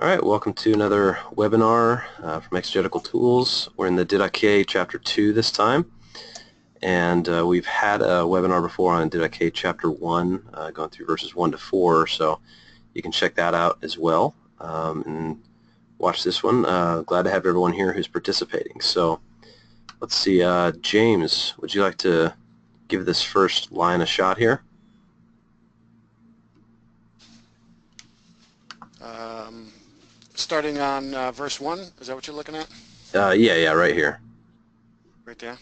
All right, welcome to another webinar from Exegetical Tools. We're in the Didache Chapter 2 this time, and we've had a webinar before on Didache Chapter 1, going through verses 1 to 4, so you can check that out as well and watch this one. Glad to have everyone here who's participating. So let's see, James, would you like to give this first line a shot here? Starting on verse 1, is that what you're looking at? Yeah, right here. Right there.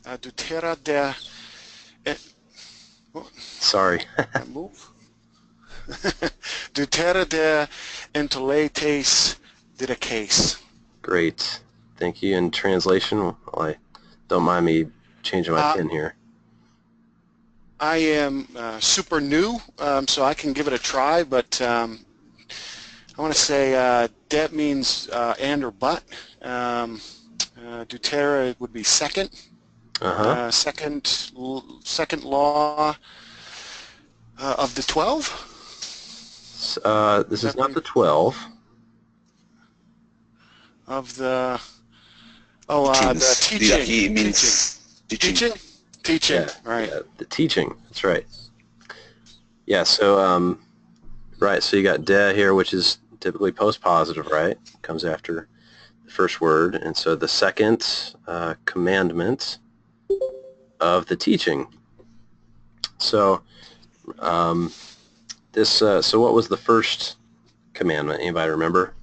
Dutera de... Sorry. Move. Dutera de entoletes didaches. Great. Thank you. In translation, well, I don't mind me changing my pen here. I am super new, so I can give it a try, but I want to say that means and or but. Deutera would be second. Second law of the 12. This is not the 12. Of the the teaching. He means teaching. Teaching. Yeah, right. Yeah, the teaching. That's right. Yeah. So right. So you got de here, which is typically post-positive, right? Comes after the first word, and so the second commandment of the teaching. So this. So what was the first commandment? Anybody remember?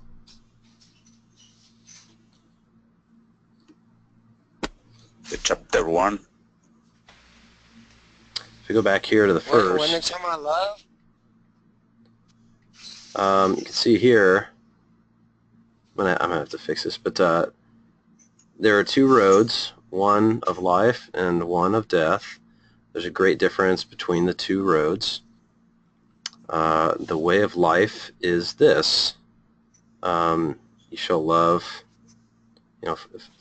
Chapter 1. If we go back here to the first, when it's my love. You can see here, I'm gonna have to fix this, but there are two roads, one of life and one of death. There's a great difference between the two roads. The way of life is this: you shall love.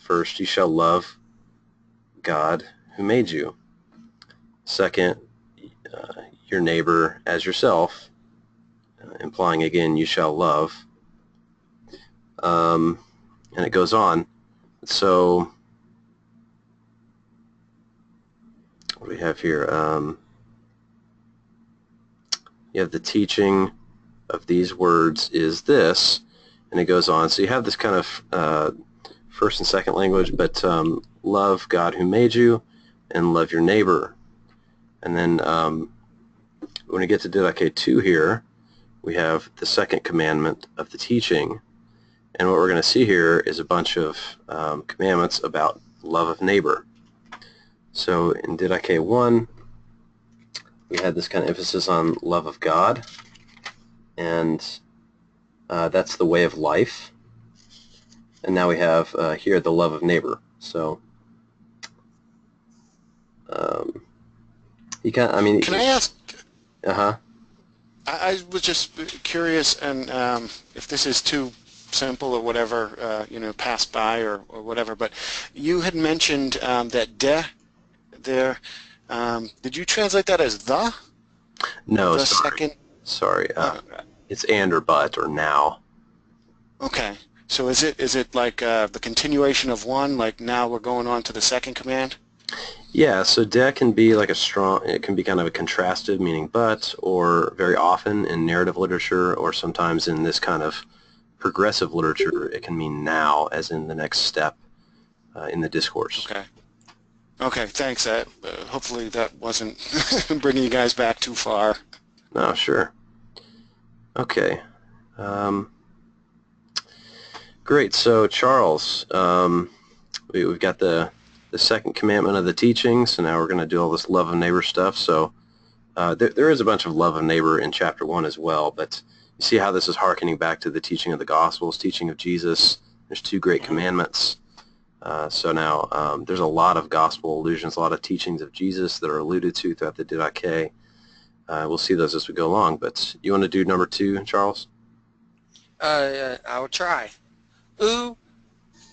First you shall love God who made you. Second, your neighbor as yourself, implying again you shall love. And it goes on. So what do we have here? You have the teaching of these words is this, and it goes on. So you have this kind of first and second language, but love God who made you and love your neighbor. And then when we get to Didache 2 here, we have the second commandment of the teaching. And what we're going to see here is a bunch of commandments about love of neighbor. So in Didache 1, we had this kind of emphasis on love of God, and that's the way of life. And now we have here the love of neighbor. So you can. I mean, can I ask? I was just curious, and if this is too simple or whatever, passed by or whatever, but you had mentioned that de there. Did you translate that as the? No, the sorry. Second. Sorry, it's and or but or now. Okay, so is it like the continuation of one? Like now we're going on to the second command? Yeah, so de can be like it can be kind of a contrastive, meaning but, or very often in narrative literature, or sometimes in this kind of progressive literature, it can mean now, as in the next step in the discourse. Okay. Okay, thanks. Hopefully that wasn't bringing you guys back too far. No, sure. Okay. Great. So Charles, we've got the second commandment of the teaching, so now we're going to do all this love of neighbor stuff. So there is a bunch of love of neighbor in chapter 1 as well, but you see how this is hearkening back to the teaching of the Gospels, teaching of Jesus. There's two great commandments. So now there's a lot of gospel allusions, a lot of teachings of Jesus that are alluded to throughout the Didache. We'll see those as we go along, but you want to do number 2, Charles? I'll try. U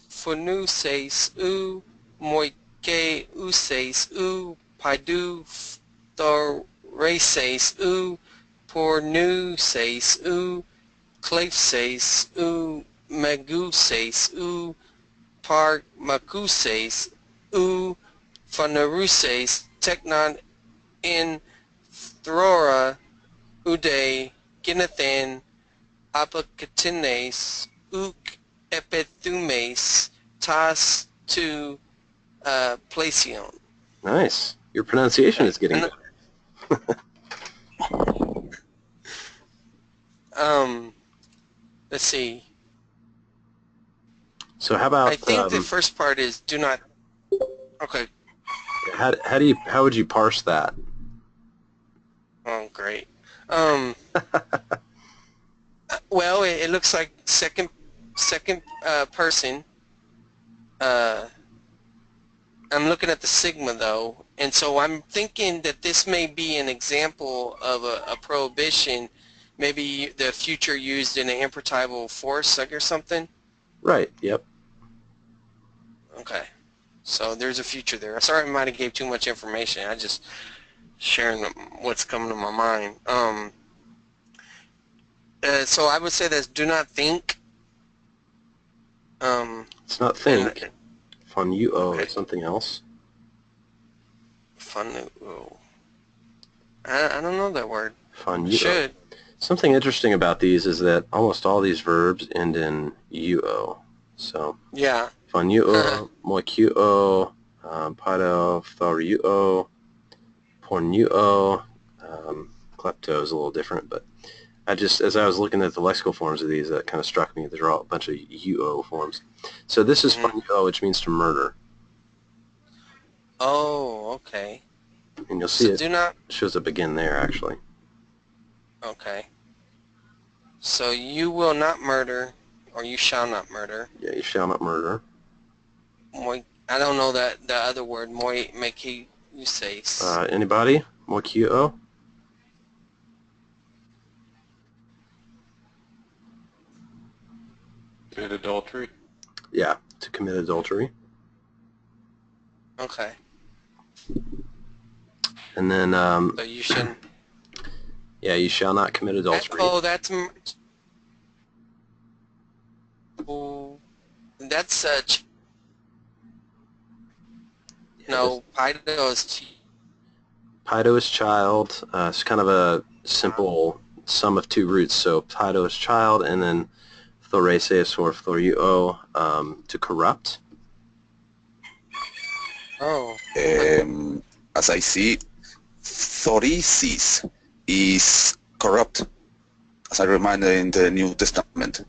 phonuses u moike uses u paidu thoreses u pornuses u Cleifses, u Meguses, u Parmacuses, u Phaneruses, Technon in Throra, ude Ginathan, Apocatines, uk Epithumes, tas tu Placion. Nice. Your pronunciation Okay. is getting better. Um, let's see. So how I about think the first part is do not. Okay. how would you parse that? Oh, great. Um, well, it looks like second person. Uh, I'm looking at the sigma though, and so I'm thinking that this may be an example of a prohibition, maybe the future used in an imperturbable force, like or something. Right. Yep. Okay. So there's a future there. Sorry, I might have gave too much information. I just sharing what's coming to my mind. So I would say that do not think. It's not And think. Fun UO okay, is something else. fun. Oh, I don't know that word. Fun I UO. should. Something interesting about these is that almost all these verbs end in UO. So Yeah. fun UO, moiqo, pado, UO, porn UO. Klepto is a little different, but as I was looking at the lexical forms of these, that kind of struck me. There are all a bunch of UO forms. So this is hmm fun UO, which means to murder. Oh, okay. And you'll see So it do not. shows up again there, actually. Okay. So you will not murder, or you shall not murder. Yeah, you shall not murder. I don't know that the other word. Moi meki uses. Anybody? Moiqo? Commit adultery. Yeah, to commit adultery. Okay. And then, So you shouldn't. yeah, you shall not commit adultery. Oh, that's no. Pido is Pido is child. It's kind of a simple sum of two roots. So Pido is child, and then thorese is for thoruo, to corrupt. Oh. As I see, thoresis is corrupt, as I remind in the New Testament.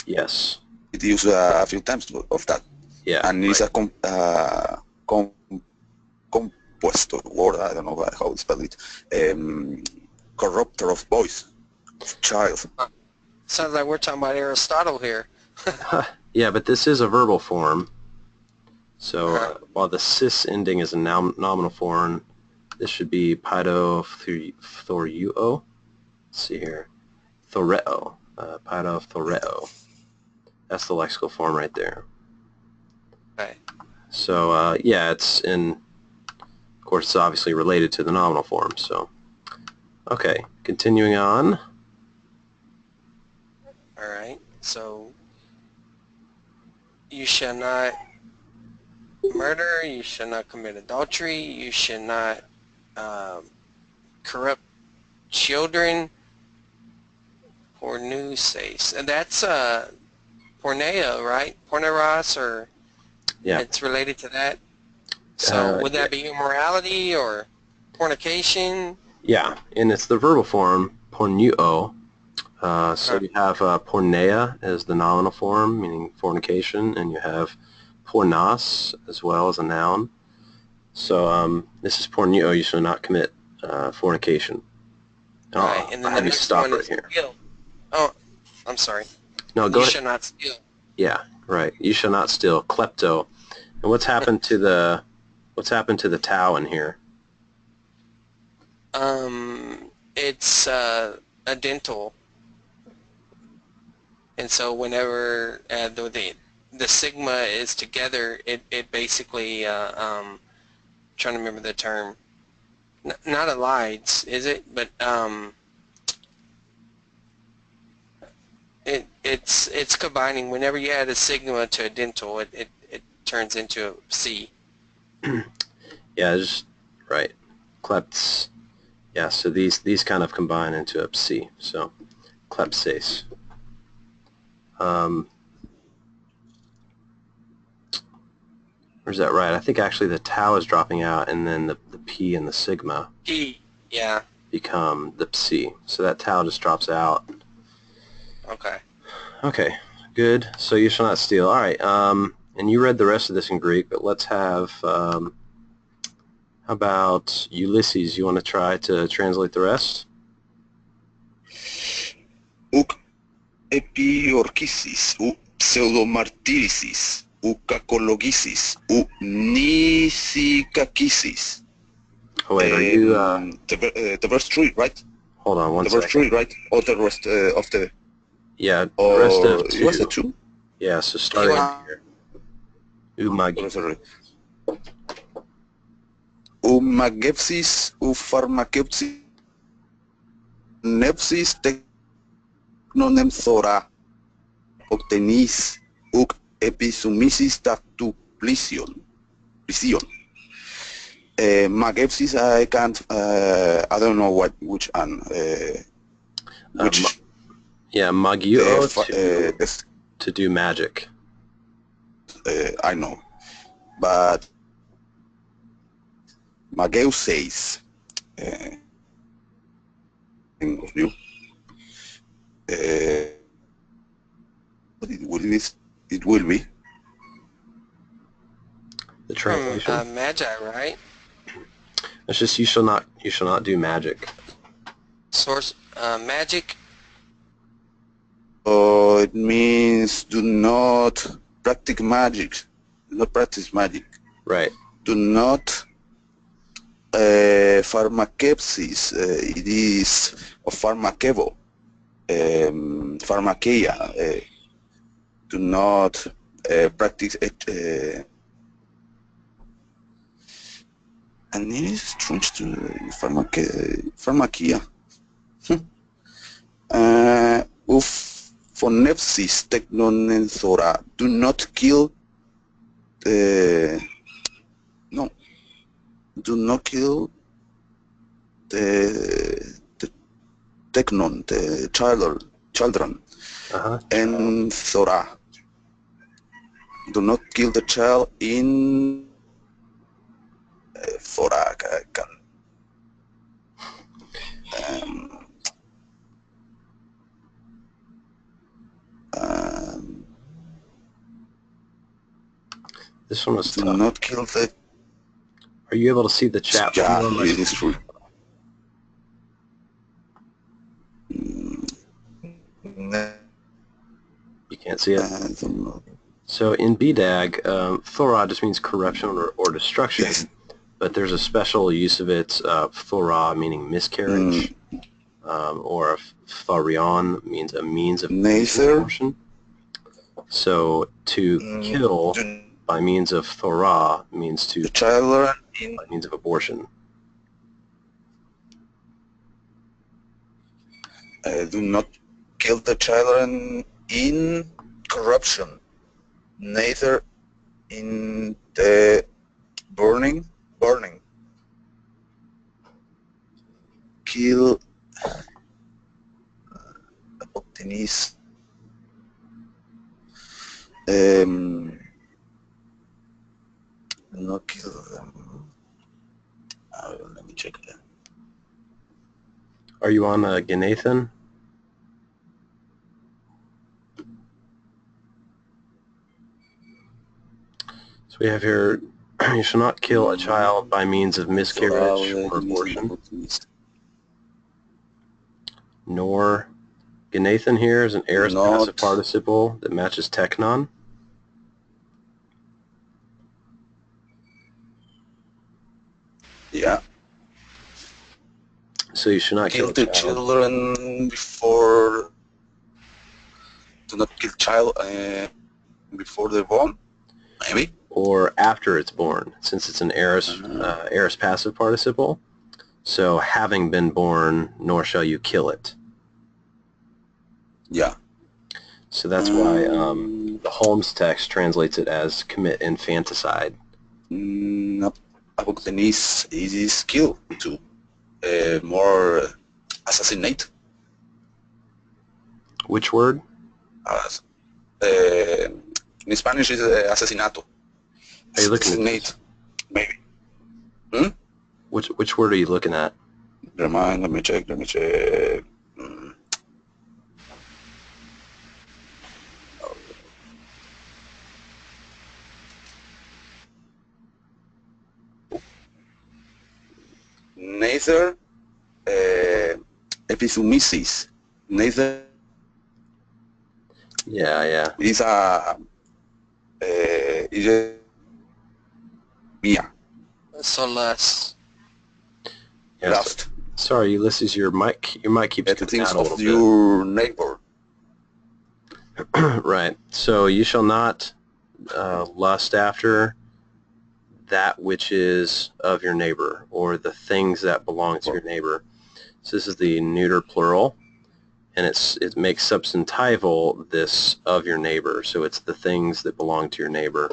Yes. It used a few times of that. Yeah. And it's a compuesto word, I don't know how to spell it, corrupter of boys, of child. Sounds like we're talking about Aristotle here. Yeah, but this is a verbal form. So Uh-huh. while the cis ending is a nominal form, this should be Pido thoruo. Let's see here. Thoreo. Pido thoreo. That's the lexical form right there. Okay. So yeah, it's in. Of course, it's obviously related to the nominal form. So, okay, continuing on. All right. So you shall not murder. You shall not commit adultery. You shall not corrupt children. Pornuses. And that's pornea, right? Porneros, or Yeah. it's related to that. So would that be immorality or fornication? Yeah, and it's the verbal form pornuo. So you have porneia as the nominal form, meaning fornication, and you have pornos as well as a noun. So this is pornuo. You shall not commit fornication. Right, and then I'll the have you next stop one right is here. steal. Oh, I'm sorry. No, go You ahead. shall not steal. Yeah, right. You shall not steal. Klepto. And what's happened to the tau in here? It's a dental, and so whenever the sigma is together, it basically trying to remember the term. Not elides, is it? But it's combining. Whenever you add a sigma to a dental, it turns into a C. Yeah, just right. Klepts. Yeah, so these kind of combine into a psi. So klepses. Or is that right? I think actually the tau is dropping out, and then the p and the sigma P, yeah. become the psi. So that tau just drops out. Okay. Okay, good. So you shall not steal. All right. And you read the rest of this in Greek, but let's have. How about Ulysses? You want to try to translate the rest? Ουκ επιορκήσεις, ου ψευδομαρτύρησης, ου κακολογήσεις, ου νησικακήσεις. Oh wait, are you? The verse 3, right? Hold on one The verse second. 3, right? Or the rest of the... Yeah, the rest of It was the 2. 2? Yeah, so starting here. Umagi. Sorry. Ου μαγεύσεις, ου φαρμακεύσεις, νεύσεις τέκνον εμθορά, οκτενείς, ουκ επισουμίσεις τα του πλήσιον. Magepsis, I can't, I don't know which one. Which, Yeah, magio to, to do magic. I know. But Mageu says, of you, it will be. The translation. Magi, right? It's just you shall not do magic. Source magic. It means do not practice magic. Do not practice magic. Right. Do not pharmakepsis. It is of pharmakevo. Pharmakeia. Do not practice it. And it is strange to pharmakia. Uf phonepsis technonenthora. Do not kill no. Do not kill the technon, the children. And thora. Do not kill the child in thoracan. This one was Do tough. not kill the... Are you able to see the chat? Yeah, it is true. You can't see it? So in BDAG, thora just means corruption or destruction, but there's a special use of it, thora meaning miscarriage, or tharion means a means of abortion. So to kill by means of thora means to child by means of abortion. Do not kill the children in corruption, neither in the burning. Kill optimis. Not kill them. Let me check that. Are you on Gnathan? So we have here, you shall not kill a child by means of miscarriage or abortion. Nor, Gnathan here is an aorist passive participle that matches teknon. Yeah. So you should not kill the children before. Do not kill child before they're born, maybe. Or after it's born, since it's an aorist passive participle. So having been born, nor shall you kill it. Yeah. So that's why the Holmes text translates it as commit infanticide. No, about the niece is skill to more assassinate. Which word? As, in Spanish is asesinato. Are you looking at Assassinate, maybe. Hmm? Which word are you looking at? Let me check. Neither epithumesis. Neither Yeah. is a mia. Solas. Yes. Last. Sorry, Ulysses, your mic keeps At the cutting things out a little of your neighbor. bit. Right. So you shall not lust after that which is of your neighbor, or the things that belong to your neighbor. So this is the neuter plural, and it makes substantival this of your neighbor. So it's the things that belong to your neighbor.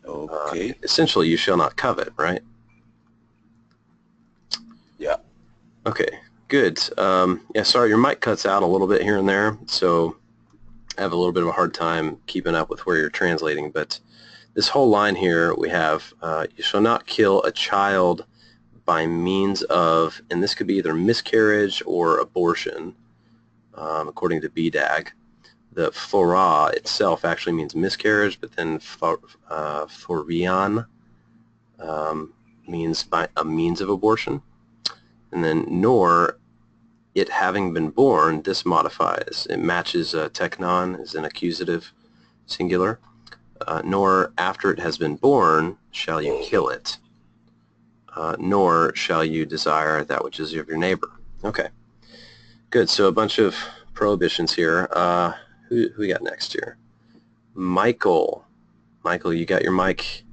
Okay. Essentially, you shall not covet, right? Yeah. Okay, good. Yeah, sorry, your mic cuts out a little bit here and there, so I have a little bit of a hard time keeping up with where you're translating, but this whole line here, we have, you shall not kill a child by means of, and this could be either miscarriage or abortion, according to Didache. The phora itself actually means miscarriage, but then phorion means by a means of abortion. And then nor, it having been born, this modifies. It matches teknon as an accusative singular. Nor after it has been born shall you kill it. Nor shall you desire that which is of your neighbor. Okay, good. So a bunch of prohibitions here. Who we got next here? Michael. Michael, you got your mic?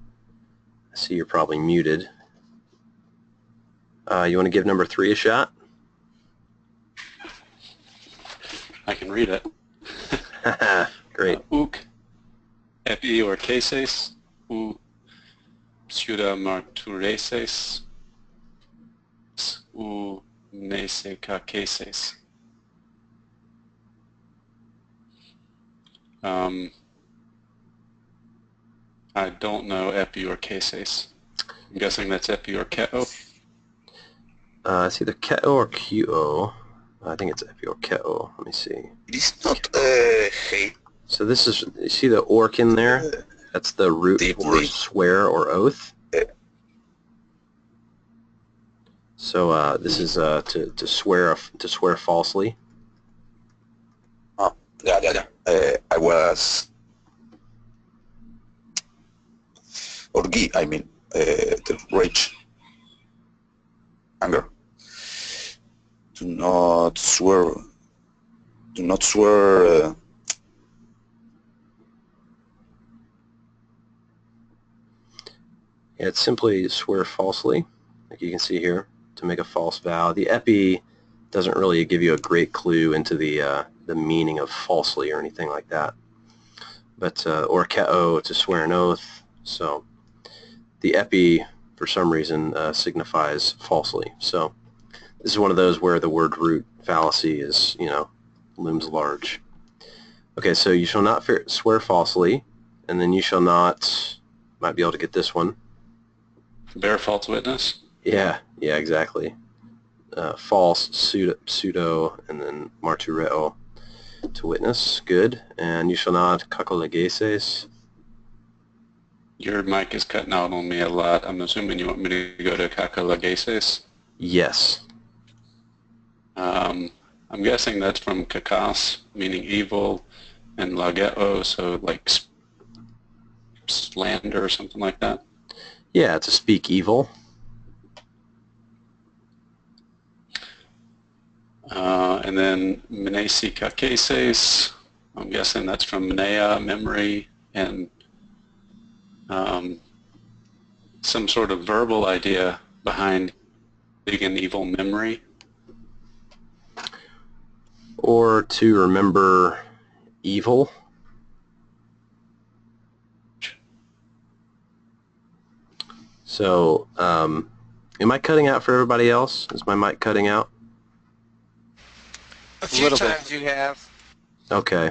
I see you're probably muted. You want to give number 3 a shot? I can read it. Great. Uk epi or cases, u pseuda martureses, u neseca cases. I don't know epi or cases. I'm guessing that's epi or keo. It's either keo or qo. I think it's epi or keo. Let me see. It is not hate. So this is, you see the orc in there? That's the root for Deeply. swear or oath. Uh, So this is to swear falsely. Yeah. I was orgi. I mean, the rage, anger. Do not swear. Do not swear. Yeah, it's simply swear falsely, like you can see here, to make a false vow. The epi doesn't really give you a great clue into the meaning of falsely or anything like that. But or keo, to swear an oath. So the epi, for some reason, signifies falsely. So this is one of those where the word root fallacy is, looms large. Okay, so you shall not swear falsely, and then you shall not, might be able to get this one. Bear false witness. Yeah, exactly. False, pseudo, and then martureo, to witness. Good. And you shall not kakolegeses. Your mic is cutting out on me a lot. I'm assuming you want me to go to kakalageses. Yes. I'm guessing that's from kakas, meaning evil, and lageo, so like slander or something like that. Yeah, to speak evil. And then menesi kakeses, I'm guessing that's from menea, memory, and some sort of verbal idea behind an evil memory. Or to remember evil. So, am I cutting out for everybody else? Is my mic cutting out? A few little bit. times you have. Okay.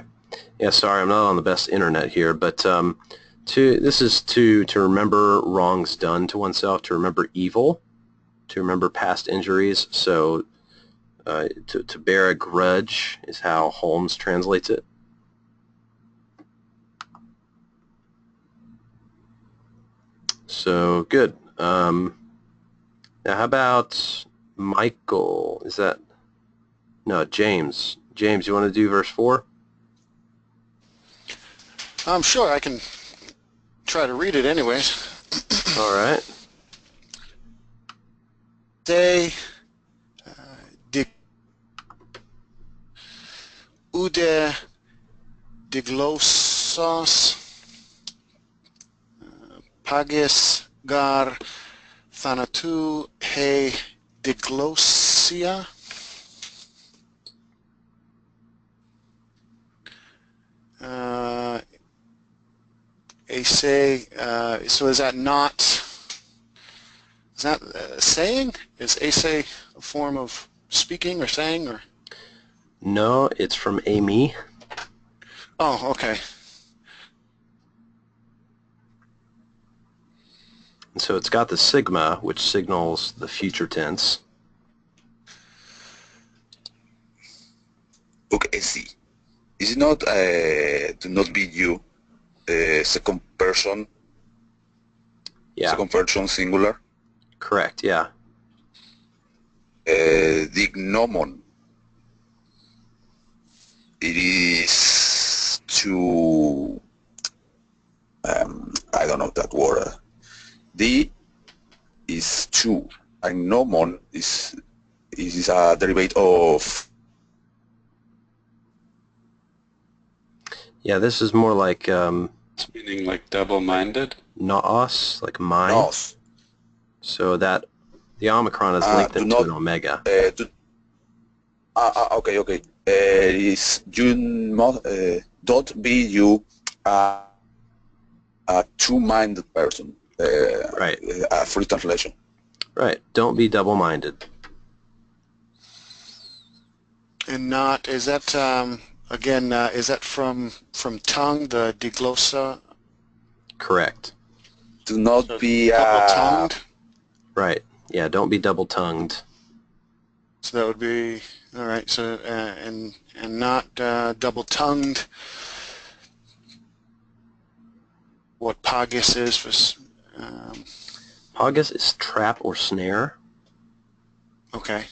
Yeah, sorry, I'm not on the best internet here, but this is to remember wrongs done to oneself, to remember evil, to remember past injuries. So to bear a grudge is how Holmes translates it. So good. Now how about Michael? Is that no James? James, you want to do verse 4? I'm sure I can try to read it anyways. All right. They Ude diglosos pagis gar thanatu he diglosia. So is that not, is that saying? Is ase a form of speaking or saying, or? No, it's from Amy. Oh, okay. And so it's got the sigma, which signals the future tense. Okay, see. Is it not do not be you, second person, Yeah, second person singular? correct, yeah. Dignomon. It is to, I don't know that word. D is two, and nomon is a derivative of. Yeah, this is more like It's meaning like double-minded. naos, like mine. Nos. So that the omicron is Do lengthened to not. an omega. Okay. Is you don't be you a two-minded person. Right, A free translation. right. Don't be double-minded. And not, is that, again, is that from tongue, the diglossa? Do Correct. not So be double-tongued? Right. Yeah, don't be double-tongued. So that would be, all right, so, and not double-tongued. What pagis is for, Haggis is trap or snare. okay,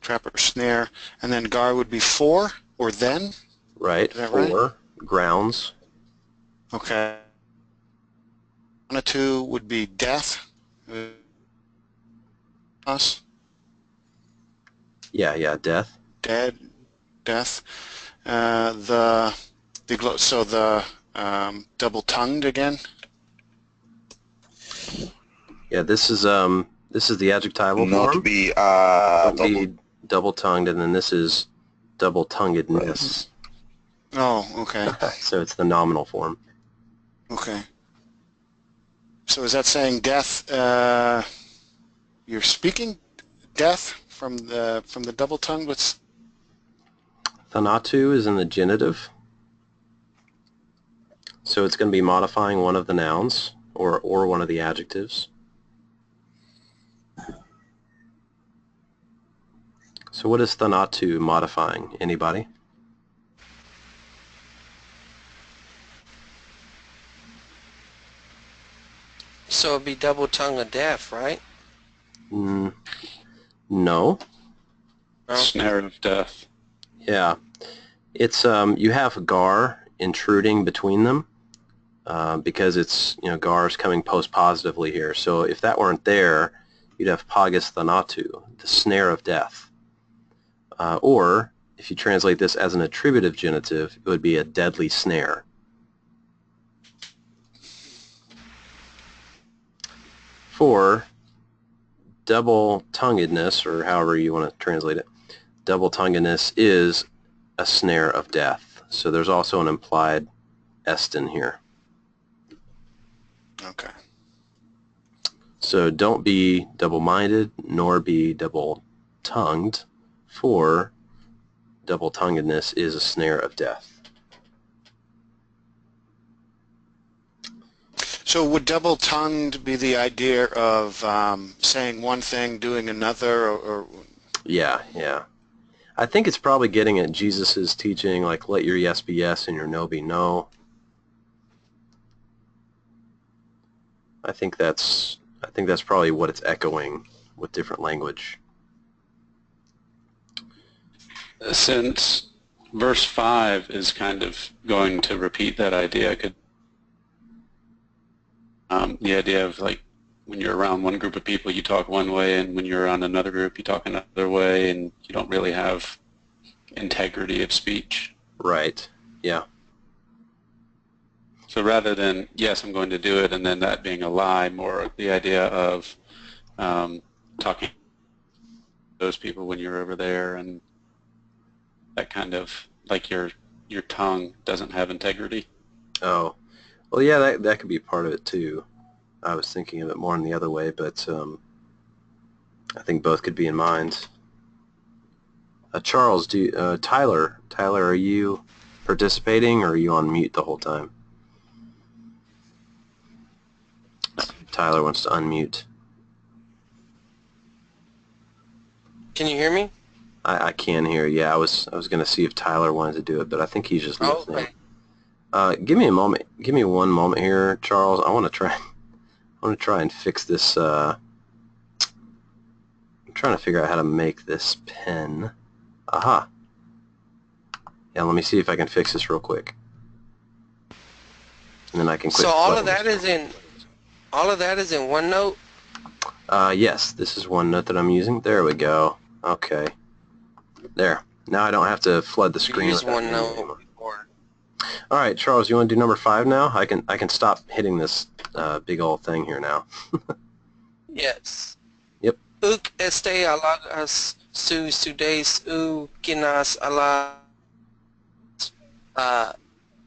trap or snare. And then gar would be for or then? Right, Is that for right? grounds. Okay. Two would be death. Us, Yeah, death. dead, death. So the double-tongued again. Yeah, this is the adjectival not form. be Don't double. be double-tongued, and then this is double-tonguedness. Oh, okay, So it's the nominal form. okay. So is that saying death? You're speaking death from the double-tongued. What's Thanatu is in the genitive. So it's going to be modifying one of the nouns or one of the adjectives. So what is thanatu modifying? Anybody? So it'd be double tongue of death, right? No. No? Snare of death. Yeah. It's you have gar intruding between them because it's gar is coming post-positively here. So if that weren't there, you'd have pagas thanatu, the snare of death. Or if you translate this as an attributive genitive, it would be a deadly snare. For double-tonguedness, or however you want to translate it, double-tonguedness is a snare of death. So there's also an implied est in here. Okay. So don't be double-minded, nor be double-tongued, for double-tonguedness is a snare of death. So would double-tongued be the idea of saying one thing, doing another, or Yeah, yeah. I think it's probably getting at Jesus's teaching, like let your yes be yes and your no be no. I think that's probably what it's echoing with different language. Since verse 5 is kind of going to repeat that idea, could the idea of like when you're around one group of people you talk one way, and when you're around another group you talk another way, and you don't really have integrity of speech. Right. Yeah. So rather than, yes, I'm going to do it, and then that being a lie, more the idea of talking to those people when you're over there, and that kind of, like your tongue doesn't have integrity. Oh. Well, yeah, that could be part of it too. I was thinking of it more in the other way, but I think both could be in mind. Charles, Tyler, are you participating, or are you on mute the whole time? Tyler wants to unmute. Can you hear me? I can hear. Yeah, I was going to see if Tyler wanted to do it, but I think he's just Oh, listening. okay. Give me a moment. Give me one moment here, Charles. I want to try and fix this. I'm trying to figure out how to make this pen. Aha. Yeah, let me see if I can fix this real quick, and then I can quit. So all of flooding that is in OneNote? Yes, this is one note that I'm using. There we go. Okay. There. Now I don't have to flood the screen Use with that menu OneNote anymore. before. All right, Charles, you want to do number 5 now? I can stop hitting this big old thing here now. Yes. Yep. Uk este alagas sus tudes u kinas ala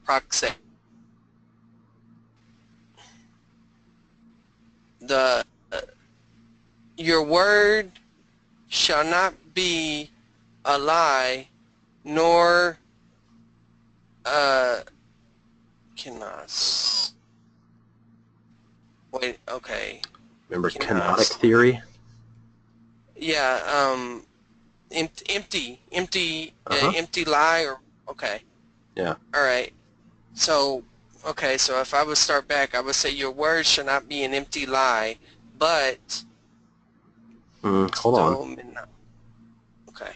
proxe. The your word shall not be a lie, nor kinas. Wait, okay. Remember Kinas. kenotic theory? Yeah, empty empty lie, or okay. Yeah. All right. So, okay, so if I would start back, I would say your word shall not be an empty lie, but Hold on. Okay.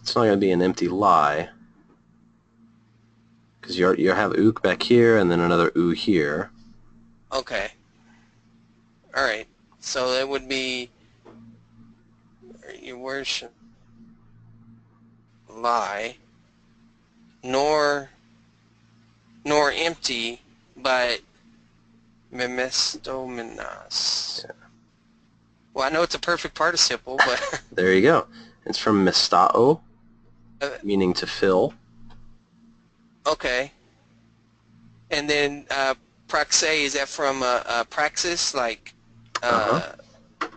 It's not going to be an empty lie, because you have ook back here and then another oo here. Okay. All right. So it would be your word shall lie, nor empty, but memestomenas. Yeah. Well, I know it's a perfect participle, but There you go. It's from mistao, uh, meaning to fill. okay. And then praxe, is that from praxis, like? Uh-huh.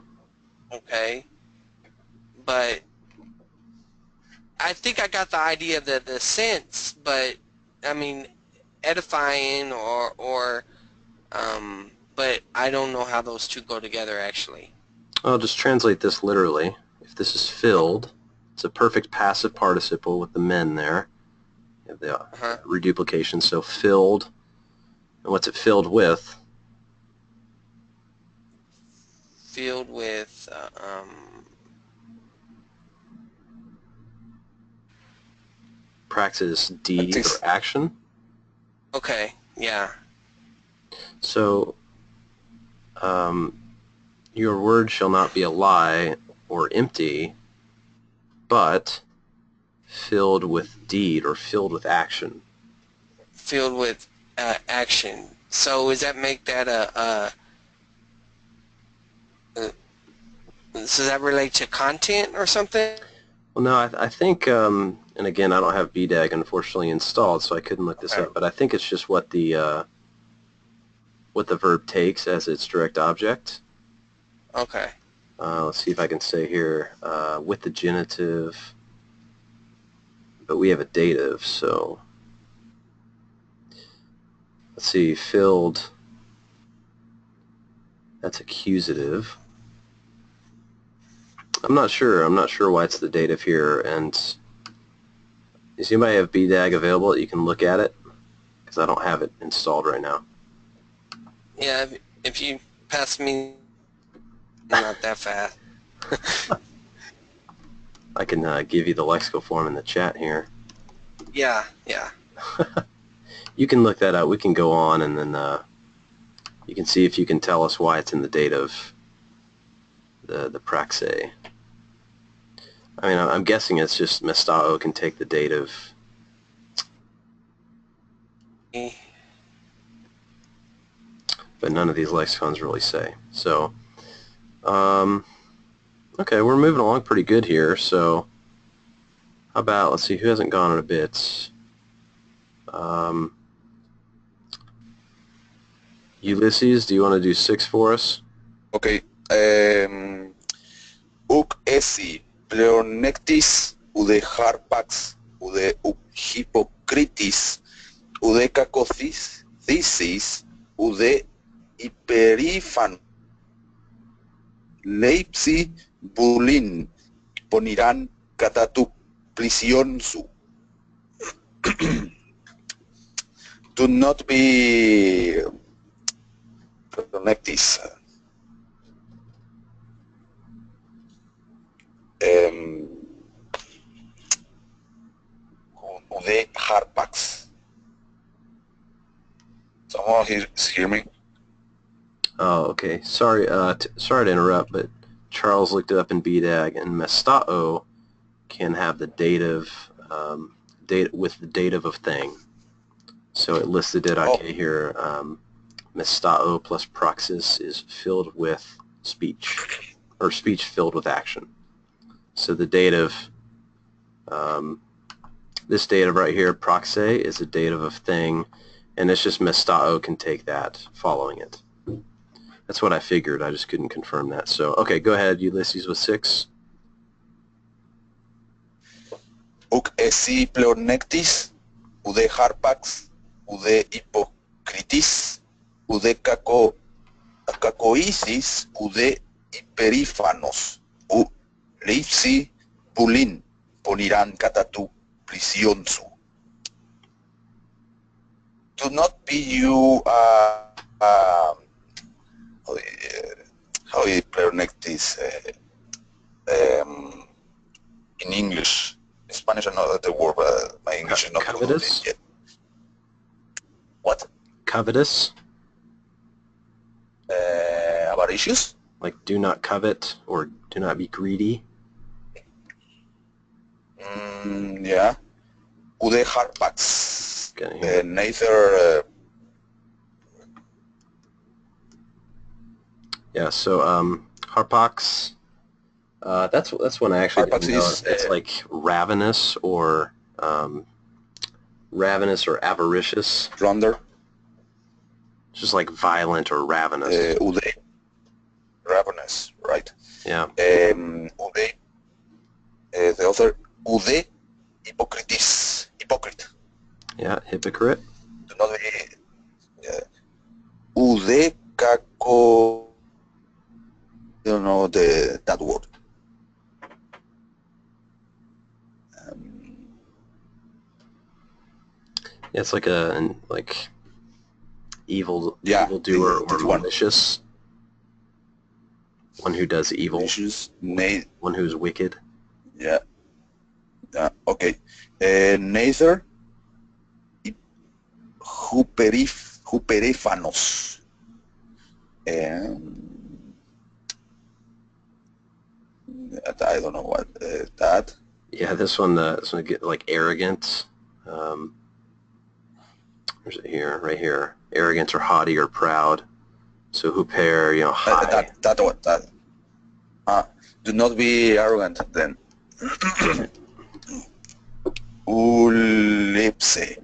Okay. But I think I got the idea of the sense, but I mean, edifying or but I don't know how those two go together actually. I'll just translate this literally. If this is filled, it's a perfect passive participle with the men there. You have the reduplication, so filled. And what's it filled with? Filled with Praxis, deed, or action. okay, yeah. So, your word shall not be a lie or empty, but filled with deed or filled with action. Filled with action. So does that make that does that relate to content or something? Well, no, I think And again, I don't have BDAG unfortunately installed, so I couldn't look this Okay. up. But I think it's just what the verb takes as its direct object. Okay. Let's see if I can say here with the genitive, but we have a dative, so let's see, filled, that's accusative. I'm not sure why it's the dative here. And does anybody have BDAG available that you can look at it? Because I don't have it installed right now. Yeah, if you pass me, not that fast. I can give you the lexical form in the chat here. Yeah. You can look that up. We can go on, and then you can see if you can tell us why it's in the dative, the praxe. I mean, I'm guessing it's just mestao can take the dative. But none of these lexicons really say. So, okay, we're moving along pretty good here. So, how about, let's see, who hasn't gone in a bit? Ulysses, do you want to do 6 for us? Okay. Uk esi pleonectis ude harpax ude hypocritis ude cacothis thesis ude hyperifan leipsi bulin poniran catatu prisión su. Do not be pleonectis. Ude harpax. Someone hear me? Oh, okay. Sorry, sorry to interrupt, but Charles looked it up in BDAG, and mestao can have the dative, with the dative of thing. So it lists the Didache here. Mestao plus praxis is filled with speech, or speech filled with action. So the dative, this dative right here, praxe, is a dative of thing, and it's just mestao can take that following it. That's what I figured. I just couldn't confirm that. So, okay, go ahead, Ulysses, with 6. Uk esi pleonectis, ude harpax, ude hypocritis, ude cacoisis, ude hyperifanos, u leipsi pulin, poniran catatu prisión su. Do not be you how you pleonectis in English. In Spanish, I know the word, but my English is not good Covetous? yet. What? Covetous? Avaricious? Like do not covet or do not be greedy? Yeah. Ude harpax. Okay, here. Neither. Yeah, so harpax, that's one I actually Harpax didn't know. is, It's like ravenous or avaricious. Plunder. Just like violent or ravenous. Ude. Ravenous, right? Yeah. Ude. The other. Ude. Hypocritis. Hypocrite. Yeah, hypocrite. Do not be. Ude caco. I don't know that word. Yeah, it's like evil doer or this one. malicious. One who does evil. Malicious. One who's wicked. Yeah. Okay. Neither Huperifanos. I don't know what that. Yeah, this one get like arrogant. Where's it here? Right here. Arrogant or haughty or proud. So huper, high. That one. Do not be arrogant then. lepse.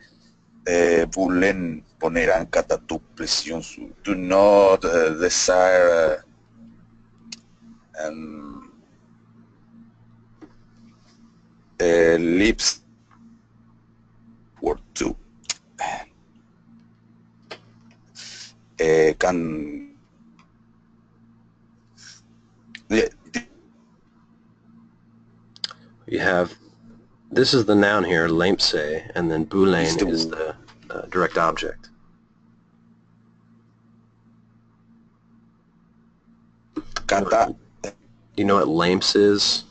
Bulen ponerán kata tu presión su. Do not desire lips word to. Can You have, this is the noun here, lempse, and then boulain is the direct object. kata Do you know what lamps is?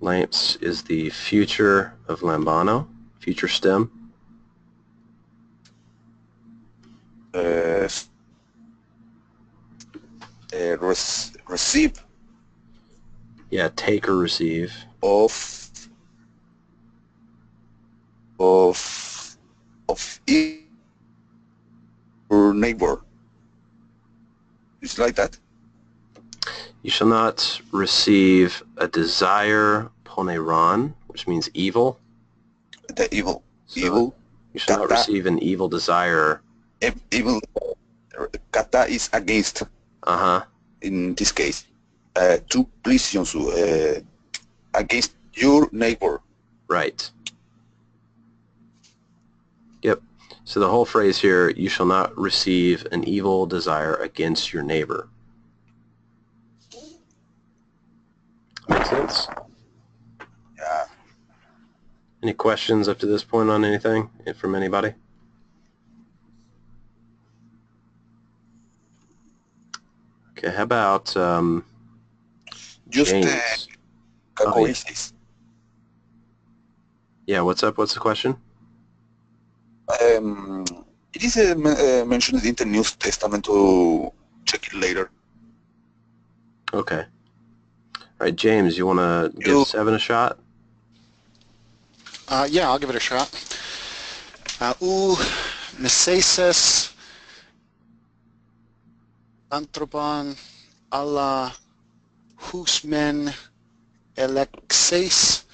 Lamps is the future of lambano, future stem. Receive Yeah, take or receive. of your neighbor. It's like that. You shall not receive a desire poneron, which means evil. The evil. So Evil. you shall not Kata. receive an evil desire. Evil. Kata is against. Uh-huh. In this case, to please against your neighbor. Right. Yep. So the whole phrase here, you shall not receive an evil desire against your neighbor. Make sense? Yeah. Any questions up to this point on anything from anybody? Okay, how about Just James? coincidence. Yeah, what's up? What's the question? It is mentioned in the New Testament to check it later. Okay. All right, James, you want to give 7 a shot? Yeah, I'll give it a shot. U necesses anthropon alla husmen elexes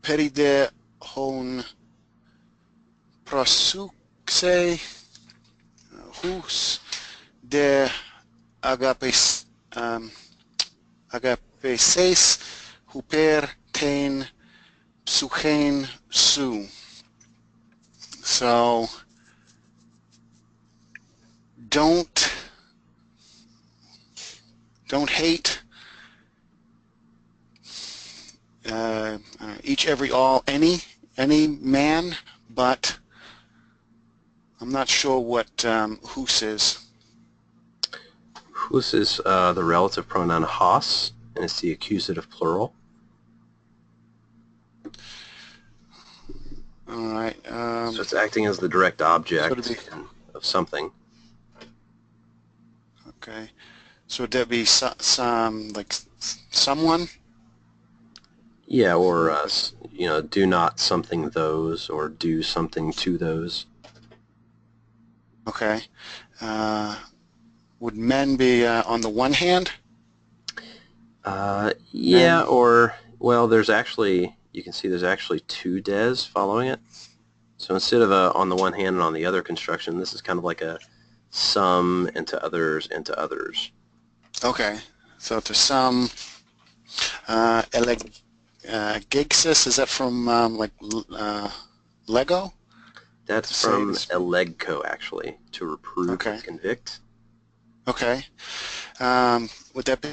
peride hon prosuxe hus de agapes agapeses huper ten psuchen su. So don't hate each, every, all, any man, but I'm not sure what hus is. Hus is the relative pronoun has, and it's the accusative plural. All right. So it's acting as the direct object So of something. okay. So would that be some like someone? Yeah, or do not something those, or do something to those. Okay. Would men be on the one hand? Yeah, or, well, there's actually, you can see there's actually 2 des following it. So instead of on the one hand and on the other construction, this is kind of like a some and to others and to others. Okay. So to some, gigsis, is that from Lego? That's from elegco, actually, to reprove Okay. and convict. Okay. Would that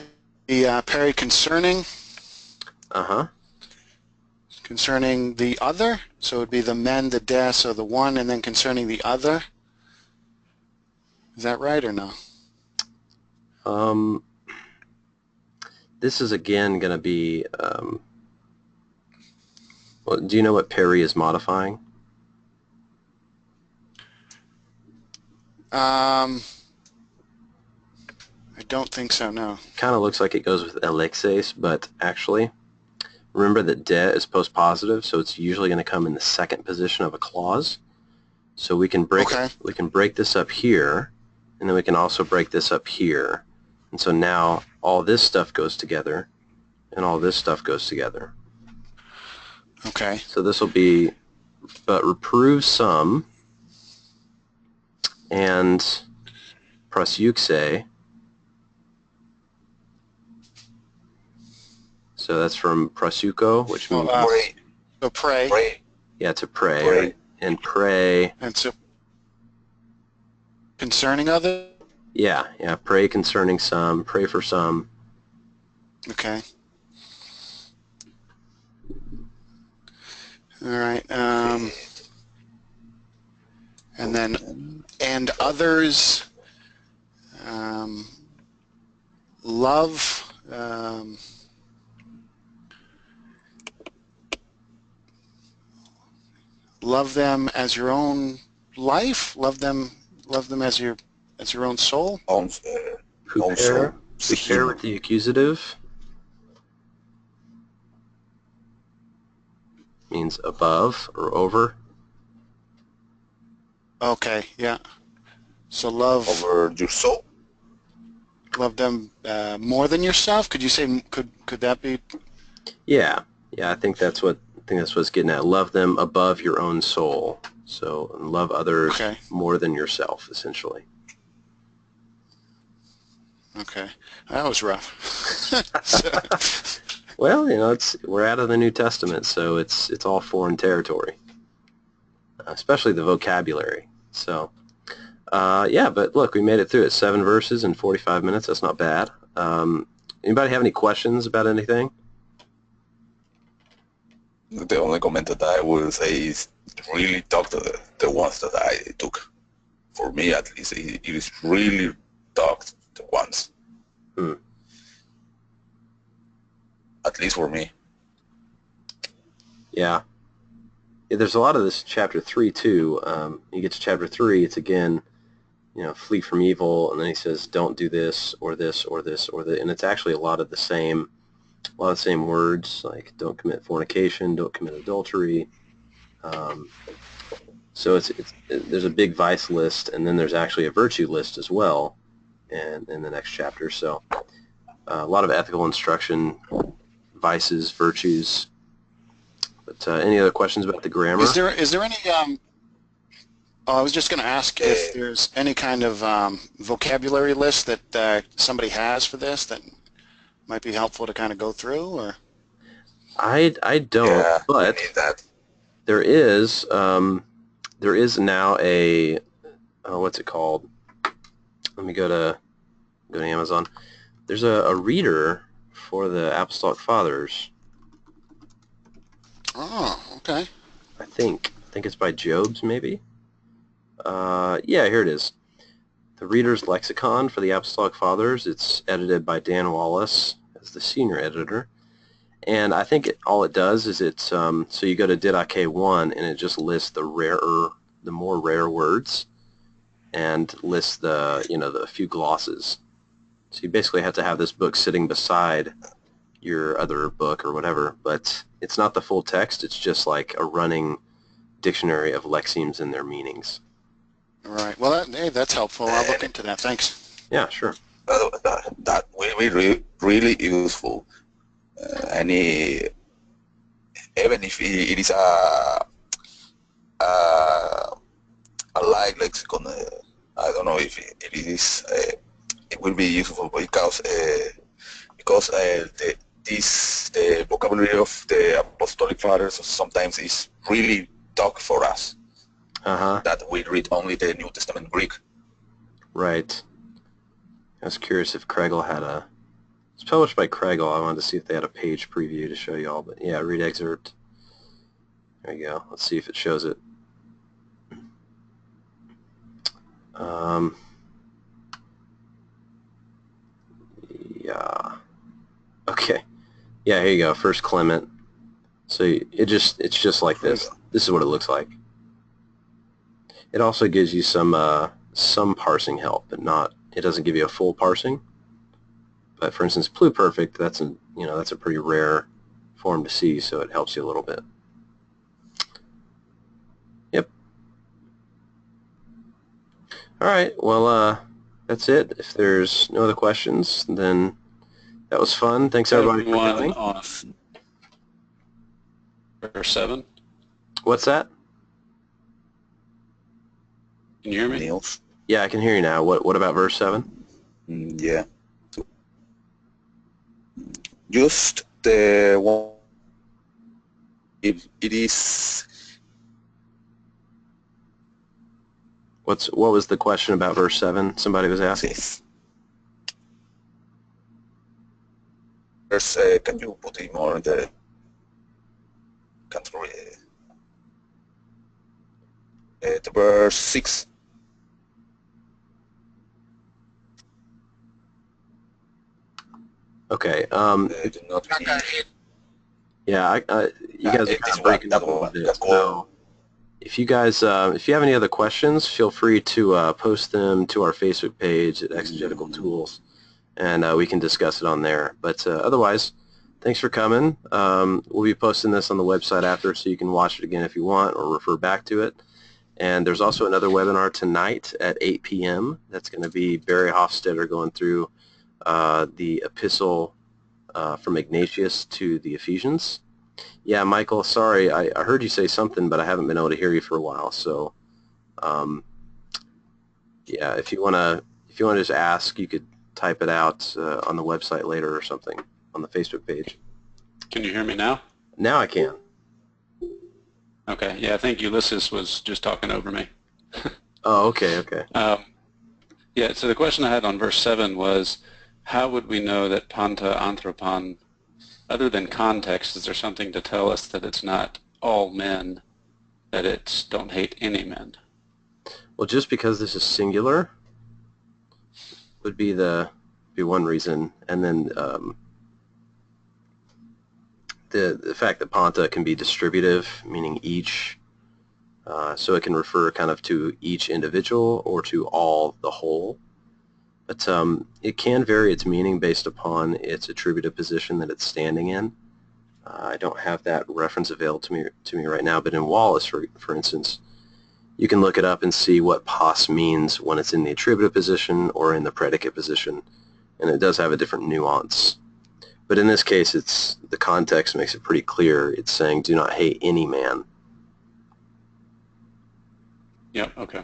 be Perry concerning? Uh-huh. Concerning the other? So it would be the men, the des, or the one, and then concerning the other? Is that right or no? This is again going to be, well, do you know what Perry is modifying? I don't think so, no. Kind of looks like it goes with elexes, but actually, remember that de is postpositive, so it's usually going to come in the second position of a clause. So we can break this up here, and then we can also break this up here. And so now all this stuff goes together, and all this stuff goes together. Okay. So this will be, but reprove some, and prosuxe. So that's from prosuko, which means Pray. So pray. Pray. yeah, to pray, Pray. and pray. And so concerning other. Yeah, pray concerning some, pray for some. Okay. All right. And then and others. Love. Love them as your own life. Love them as your own soul. Also, Prepare with the accusative means above or over. Okay. Yeah. So love over your soul. Love them more than yourself. Could you say? Could that be? Yeah. I think that's what it's getting at. Love them above your own soul. So love others more than yourself, essentially. Okay, that was rough. Well, we're out of the New Testament, so it's all foreign territory, especially the vocabulary. So, yeah, but look, we made it through it. 7 verses in 45 minutes. That's not bad. Anybody have any questions about anything? The only comment that I will say is really tough, the ones that I took. For me, at least, it is really tough, the ones. At least for me. Yeah. There's a lot of this in chapter 3 too. You get to chapter 3, it's again, flee from evil, and then he says, don't do this or this or this or that, and it's actually a lot of the same words, like don't commit fornication, don't commit adultery. So there's a big vice list, and then there's actually a virtue list as well, in the next chapter. So a lot of ethical instruction, vices, virtues. But any other questions about the grammar? Is there any? I was just going to ask if there's any kind of vocabulary list that somebody has for this that might be helpful to kind of go through, or? I don't, but there is now a what's it called? Let me go to Amazon. There's a reader for the Apostolic Fathers. Oh, okay. I think it's by Jobs, maybe. Yeah, here it is. The Reader's Lexicon for the Apostolic Fathers. It's edited by Dan Wallace as the senior editor. And I think all it does is so you go to Didache 1, and it just lists the more rare words, and lists the few glosses. So you basically have to have this book sitting beside your other book or whatever, but it's not the full text. It's just like a running dictionary of lexemes and their meanings. All right. Well, that's helpful. I'll look into that. Thanks. Yeah, sure. That will be really useful. Even if it is a live lexicon, I don't know if it is. It will be useful because the vocabulary of the Apostolic Fathers sometimes is really tough for us. That we read only the New Testament Greek. Right. I was curious if Kregel had it's published by Kregel. I wanted to see if they had a page preview to show you all, but yeah, read excerpt. There you go. Let's see if it shows it. Yeah. Okay. Yeah, here you go. First Clement. So it's just like this. This is what it looks like. It also gives you some parsing help, but it doesn't give you a full parsing. But for instance, pluperfect, that's a pretty rare form to see, so it helps you a little bit. Yep. All right. Well, that's it. If there's no other questions, then that was fun. Thanks everybody for One coming. on verse 7. What's that? Can you hear me? Niels? Yeah, I can hear you now. What about verse 7? Yeah. Just the one. It is. What was the question about verse 7? Somebody was asking. Yes. Can you put it more in the control? The verse 6. Okay. Do not be. Yeah, you guys are kind of breaking up a little bit. So if you guys, if you have any other questions, feel free to post them to our Facebook page at Exegetical Tools, and we can discuss it on there. But otherwise, thanks for coming. We'll be posting this on the website after, so you can watch it again if you want or refer back to it. And there's also another webinar tonight at 8 p.m. That's going to be Barry Hofstetter going through the epistle from Ignatius to the Ephesians. Yeah, Michael, sorry, I heard you say something, but I haven't been able to hear you for a while. So, yeah, if you wanna just ask, you could type it out on the website later or something on the Facebook page. Can you hear me now? Now I can. Okay. Yeah, I think Ulysses was just talking over me. Oh, okay, okay. Yeah, so the question I had on verse 7 was, how would we know that panta anthropon, other than context, is there something to tell us that it's not all men, that it's don't hate any men? Well, just because this is singular would be one reason, and then the fact that panta can be distributive, meaning each, so it can refer kind of to each individual or to all, the whole. But it can vary its meaning based upon its attributive position that it's standing in. I don't have that reference available to me right now, but in Wallace, for instance, you can look it up and see what pos means when it's in the attributive position or in the predicate position, and it does have a different nuance. But in this case, the context makes it pretty clear. It's saying, do not hate any man. Yep, okay.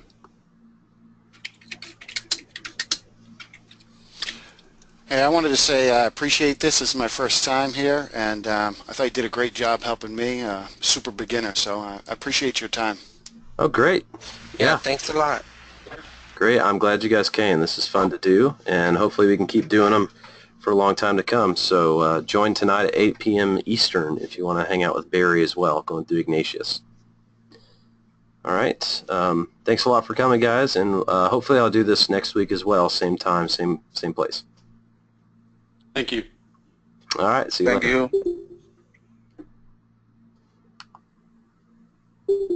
Hey, I wanted to say I appreciate this. This is my first time here, and I thought you did a great job helping me, super beginner, so I appreciate your time. Oh, great. Yeah, Yeah, thanks a lot. great. I'm glad you guys came. This is fun to do, and hopefully we can keep doing them for a long time to come. So join tonight at 8 p.m. Eastern if you want to hang out with Barry as well, going through Ignatius. All right. Thanks a lot for coming, guys, and hopefully I'll do this next week as well, same time, same place. Thank you. All right. See you later. Thank you.